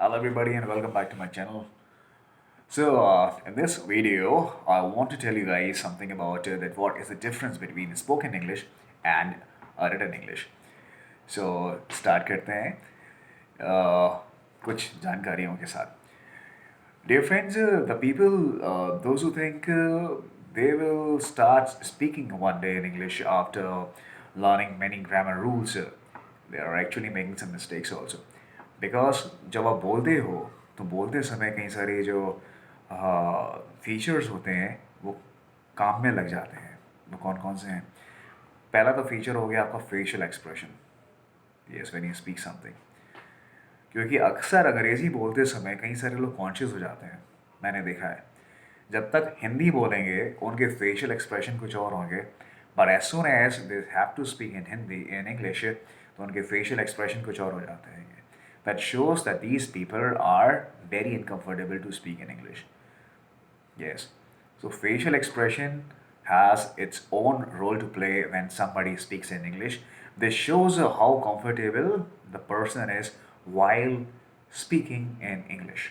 Hello everybody and welcome back to my channel. In this video, I want to tell you guys something about that what is the difference between spoken English and written English. Start करते हैं कुछ जानकारियों के साथ. Dear friends, the people, those who think they will start speaking one day in English after learning many grammar rules, they are actually making some mistakes also. Because जब आप बोलते हो तो बोलते समय कई सारे जो फीचर्स होते हैं वो काम में लग जाते हैं. वो कौन कौन से हैं? पहला तो फीचर हो गया आपका facial expression. Yes, when you speak something. क्योंकि अक्सर अंग्रेज़ी बोलते समय कई सारे लोग कॉन्शियस हो जाते हैं, मैंने देखा है. जब तक हिंदी बोलेंगे उनके फेशियल एक्सप्रेशन कुछ और होंगे, but as soon as they have to speak in Hindi in English तो उनके फेशियल एक्सप्रेशन कुछ और हो जाते हैं. That shows that these people are very uncomfortable to speak in English. Yes. So facial expression has its own role to play when somebody speaks in English. This shows how comfortable the person is while speaking in English.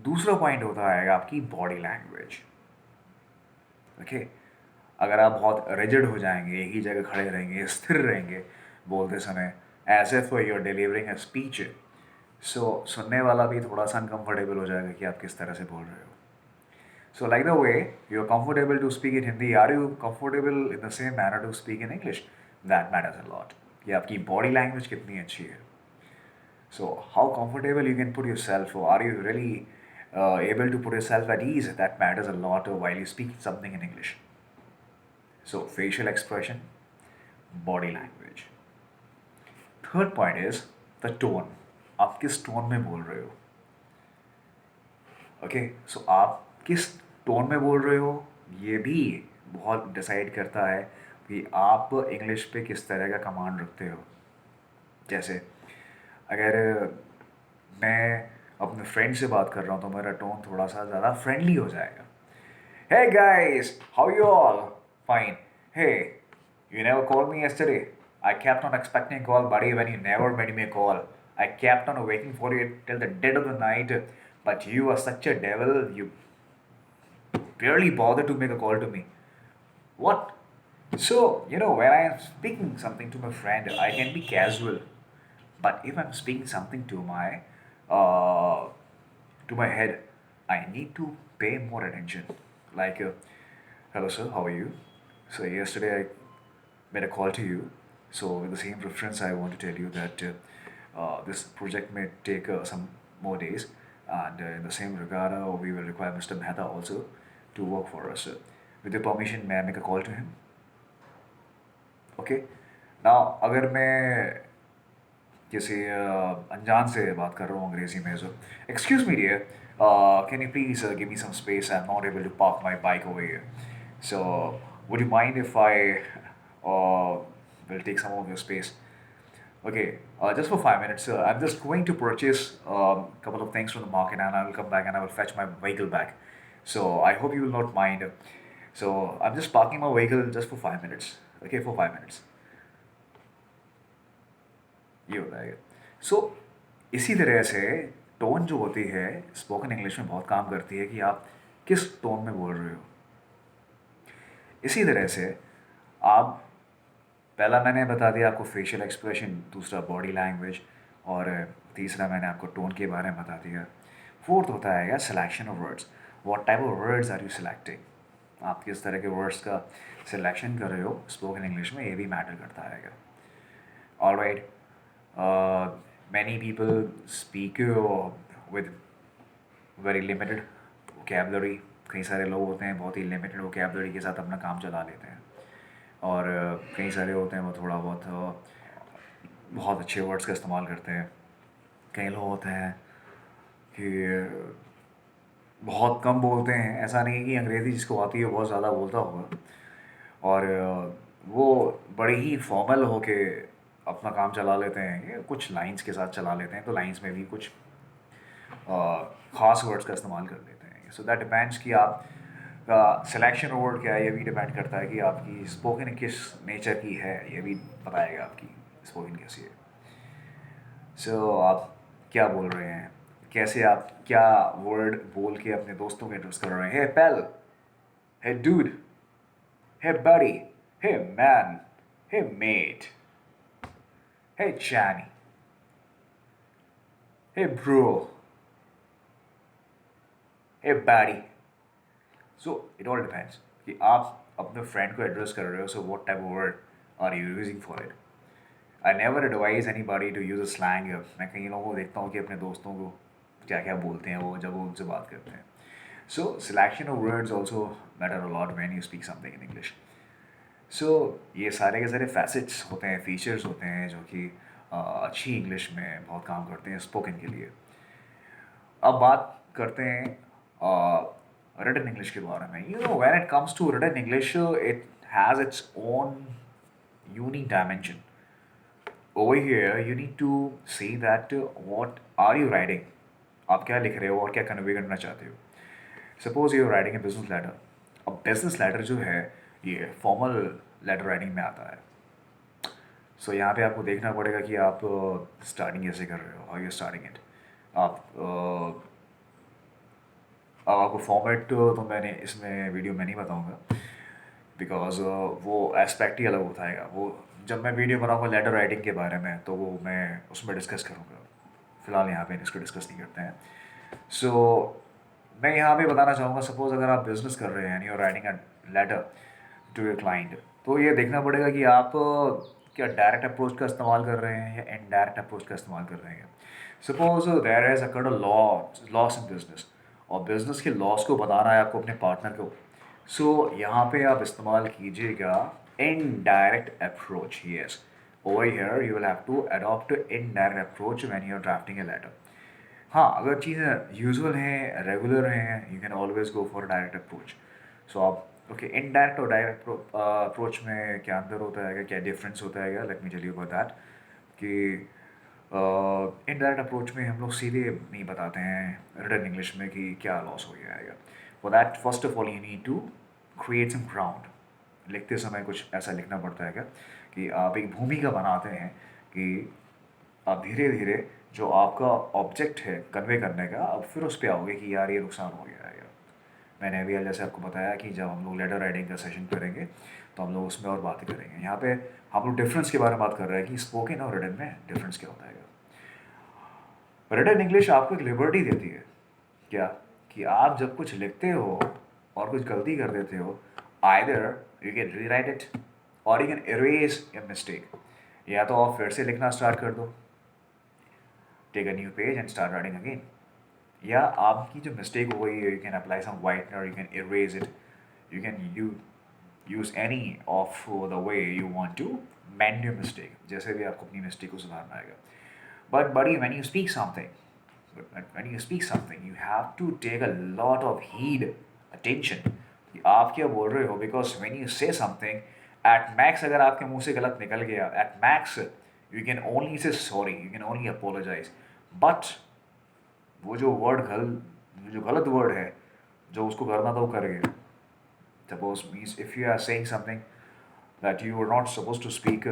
दूसरा point होता है आपकी body language. Okay, अगर आप बहुत rigid हो जाएंगे, एक ही जगह खड़े रहेंगे, स्थिर रहेंगे बोलते समय, as if you are delivering a speech, so सुनने वाला भी थोड़ा सा अनकम्फर्टेबल हो जाएगा कि आप किस तरह से बोल रहे हो. So, like the way you're comfortable to speak in Hindi, are you comfortable in the same manner to speak in English? That matters a lot. कि आपकी body language कितनी अच्छी है. So, how comfortable you can put yourself, or are you really able to put yourself at ease? That matters a lot while you speak something in English. So, facial expression, body language. Third point is the tone. आप किस tone में बोल रहे हो. Okay, सो आप किस tone में बोल रहे हो ये भी बहुत डिसाइड करता है कि आप इंग्लिश पे किस तरह का कमांड रखते हो. जैसे अगर मैं अपने फ्रेंड से बात कर रहा हूँ तो मेरा टोन थोड़ा सा ज़्यादा फ्रेंडली हो जाएगा. Hey guys, how you all? Fine. Hey, you never called me yesterday. I kept on expecting a call, buddy, when you never made me a call. I kept on waiting for you till the dead of the night, but you are such a devil. You barely bother to make a call to me. What? So, when I am speaking something to my friend, I can be casual. But if I'm speaking something uh, to my head, I need to pay more attention. Like, hello sir, how are you? So yesterday I made a call to you. So with the same reference, I want to tell you that this project may take some more days, and in the same regard, we will require Mr. Mehta also to work for us. With your permission, may I make a call to him? Okay. Now, अगर मैं किसी अनजान से बात कर रहा हूँ अंग्रेज़ी में, so excuse me dear, can you please give me some space? I'm not able to park my bike over here. So would you mind if I will take some of your space? Okay, just for 5 minutes. I'm just going to purchase a couple of things from the market, and I will come back and I will fetch my vehicle back. So I hope you will not mind. So I'm just parking my vehicle just for 5 minutes. Okay, for 5 minutes. ये होता है. सो इसी तरह से tone जो होती है spoken English में बहुत काम करती है कि आप किस टोन में बोल रहे हो. इसी तरह से आप, पहला मैंने बता दिया आपको फेशियल एक्सप्रेशन, दूसरा बॉडी लैंग्वेज, और तीसरा मैंने आपको टोन के बारे में बता दिया. फोर्थ होता है selection of words. What type of words are you selecting. आप किस तरह के वर्ड्स का सिलेक्शन कर रहे हो स्पोकन इंग्लिश में, ये भी मैटर करता है. Alright. Many people speak with very limited vocabulary. कई सारे लोग होते हैं बहुत ही लिमिटेड vocabulary के साथ अपना काम चला लेते हैं, और कई सारे होते हैं वो थोड़ा बहुत बहुत अच्छे वर्ड्स का इस्तेमाल करते हैं. कई लोग होते हैं कि बहुत कम बोलते हैं. ऐसा नहीं है कि अंग्रेज़ी जिसको आती है बहुत ज़्यादा बोलता होगा, और वो बड़े ही फॉर्मल होके अपना काम चला लेते हैं, या कुछ लाइंस के साथ चला लेते हैं, तो लाइंस में भी कुछ ख़ास वर्ड्स का इस्तेमाल कर लेते हैं. सो दैट डिपेंड्स कि आप का सिलेक्शन वर्ड क्या है. ये भी डिपेंड करता है कि आपकी स्पोकन किस नेचर की है, ये भी बताएगा आपकी स्पोकन कैसी है. सो आप क्या बोल रहे हैं, कैसे आप क्या वर्ड बोल के अपने दोस्तों को एड्रेस कर रहे हैं। Hey pal, hey dude, hey buddy, hey man, hey mate, hey chainy, hey bro, hey baddie. So it all depends कि आप अपने फ्रेंड को एड्रेस कर रहे हो, so what type of word are you using for it. I never advise anybody to use a slang. मैं कई लोगों को देखता हूँ कि अपने दोस्तों को क्या क्या बोलते हैं वो जब वो उनसे बात करते हैं। So selection of words also matter a lot when you speak something in English. So ये सारे के सारे फैसेट्स होते हैं, फीचर्स होते हैं जो कि अच्छी इंग्लिश में बहुत काम करते हैं स्पोकन के लिए। अब बात करते हैं रिटन इंग्लिश के बारे में। You know when it comes to written English, it has its own unique dimension. Over here, you need to see that what are you writing? आप क्या लिख रहे हो और क्या कन्वे करना चाहते हो। Suppose you are writing a business letter. अब बिजनेस लेटर जो है ये फॉर्मल लेटर राइटिंग में आता है। सो यहाँ पे आपको देखना पड़ेगा कि आप स्टार्टिंग कैसे कर रहे हो, हाउ यू स्टार्टिंग इट। आप अब आपको फॉर्मेट तो मैंने इसमें वीडियो में नहीं बताऊँगा, बिकॉज वो एस्पेक्ट ही अलग होता है। वो जब मैं वीडियो बनाऊँगा लेटर राइटिंग के बारे में तो वो मैं उसमें डिस्कस करूँगा। फ़िलहाल यहाँ पे इसको डिस्कस नहीं करते हैं। सो मैं यहाँ पे बताना चाहूँगा, सपोज़ अगर आप बिज़नेस कर रहे हैं and you are writing a letter to your client, तो ये देखना पड़ेगा कि आप क्या डायरेक्ट अप्रोच का इस्तेमाल कर रहे हैं या इनडायरेक्ट अप्रोच का इस्तेमाल कर रहे हैं। Suppose there has occurred a loss in business, और बिजनेस के लॉस को बताना है आपको अपने पार्टनर को। सो यहाँ पे आप इस्तेमाल कीजिएगा indirect approach. Yes, over here you will have to adopt indirect approach when you are drafting a letter. हाँ, अगर चीज़ें यूजुअल हैं, रेगुलर हैं, you can always go for direct approach. So आप ओके, इनडायरेक्ट और डायरेक्ट अप्रोच में क्या अंतर होता है, क्या डिफरेंस होता है, let me tell you about that. कि इनडायरेक्ट अप्रोच में हम लोग सीधे नहीं बताते हैं रिटन इंग्लिश में कि क्या लॉस हो गया है। For that first of all you need to create some ground. लिखते समय कुछ ऐसा लिखना पड़ता है क्या कि आप एक भूमिका बनाते हैं कि आप धीरे धीरे जो आपका ऑब्जेक्ट है कन्वे करने का, अब फिर उस पे आओगे कि यार ये नुकसान हो गया है। मैंने अभी जैसे आपको बताया कि जब हम लोग लेटर राइटिंग का सेशन करेंगे तो हम लोग उसमें और बातें करेंगे। यहाँ पे हम लोग डिफरेंस के बारे में बात कर रहे हैं कि स्पोकन और रिटन में डिफरेंस क्या होता है। रिटन इंग्लिश आपको एक लिबर्टी देती है क्या, कि आप जब कुछ लिखते हो और कुछ गलती कर देते हो, either you can rewrite it or you can erase a mistake. या तो आप फिर से लिखना स्टार्ट कर दो, take a new page and start writing again. या आपकी जो मिस्टेक हो गई है, you can apply some whitener, you can erase it, you can use any of the way you want to mend your mistake, जैसे भी आपको अपनी मिस्टेक को सुधारना आएगा। बट बड़ी when you speak something, when you speak something, you have to take a lot of heed, attention कि आप क्या बोल रहे हो। because when you say something, at max अगर आपके मुंह से गलत निकल गया, at max you can only say sorry, you can only apologize, but वो जो गलत वर्ड है, जो उसको करना था वो कर गया। Suppose means if you are saying something that you are not supposed to speak,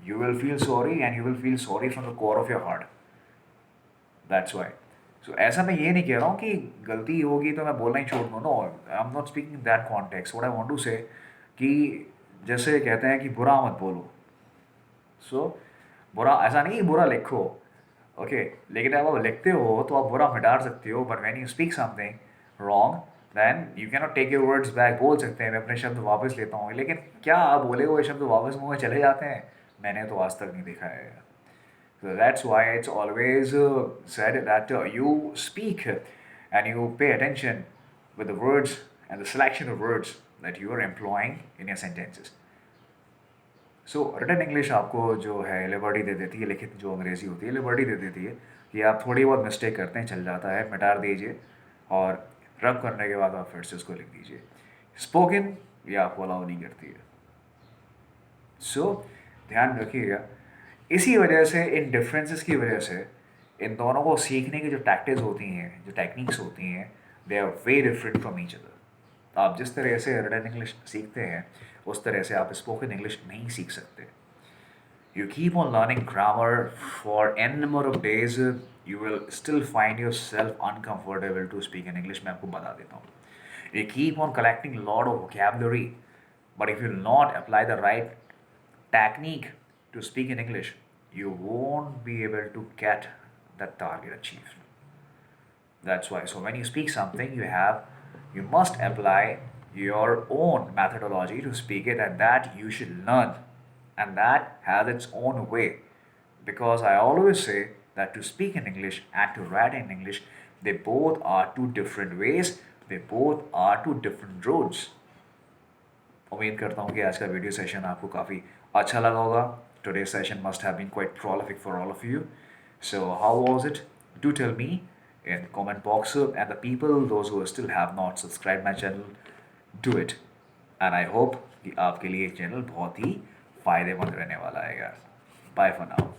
you will feel sorry and you will feel sorry from the core of your heart. That's why. So ऐसा मैं ये नहीं कह रहा हूँ कि गलती होगी तो मैं बोलना ही छोड़ दूँ। No, I am not speaking in that context. What I want to say कि जैसे कहते हैं कि बुरा मत बोलो। सो बुरा ऐसा नहीं कि बुरा लिखो, ओके, लेकिन जब आप लिखते हो तो आप बुरा मिटा सकते हो। But when you speak something wrong, then you can not take your words back. बोल सकते हैं मैं अपने शब्द वापस लेता हूँ, लेकिन क्या आप बोले हुए शब्द वापस मुँह में चले जाते हैं? मैंने तो आज तक नहीं देखा है। So that's why it's always said that you speak and you pay attention with the words and the selection of words that you are employing in your sentences. So written English आपको जो है liberty दे देती है, लिखित जो अंग्रेज़ी होती है लिबर्टी दे देती है कि आप थोड़ी बहुत मिस्टेक करते हैं, चल जाता है, मिटा दीजिए और रब करने के बाद आप फिर से उसको लिख दीजिए। स्पोकन ये आपको अलाउ नहीं करती है। सो ध्यान रखिएगा। इसी वजह से, इन डिफरेंसेस की वजह से, इन दोनों को सीखने की जो टैक्टिक्स होती हैं, जो टेक्निक्स होती हैं, they are way different from each other. आप जिस तरह से रिटन इंग्लिश सीखते हैं उस तरह से आप स्पोकन इंग्लिश नहीं सीख सकते। You keep on learning grammar for n number of days, you will still find yourself uncomfortable to speak in English. मैं आपको बता देता हूँ. You keep on collecting a lot of vocabulary, but if you not apply the right technique to speak in English, you won't be able to get that target achieved. That's why. So when you speak something, you must apply your own methodology to speak it, and that you should learn, and that has its own way. Because I always say that to speak in English and to write in English, they both are two different ways. They both are two different roads. उम्मीद करता हूँ कि आज का video session आपको काफ़ी अच्छा लगा होगा. Today's session must have been quite prolific for all of you. So how was it? Do tell me in comment box. And the people, those who still have not subscribed my channel, do it. And I hope कि आपके लिए channel बहुत ही फ़ायदेमंद रहने वाला है यार. Bye for now.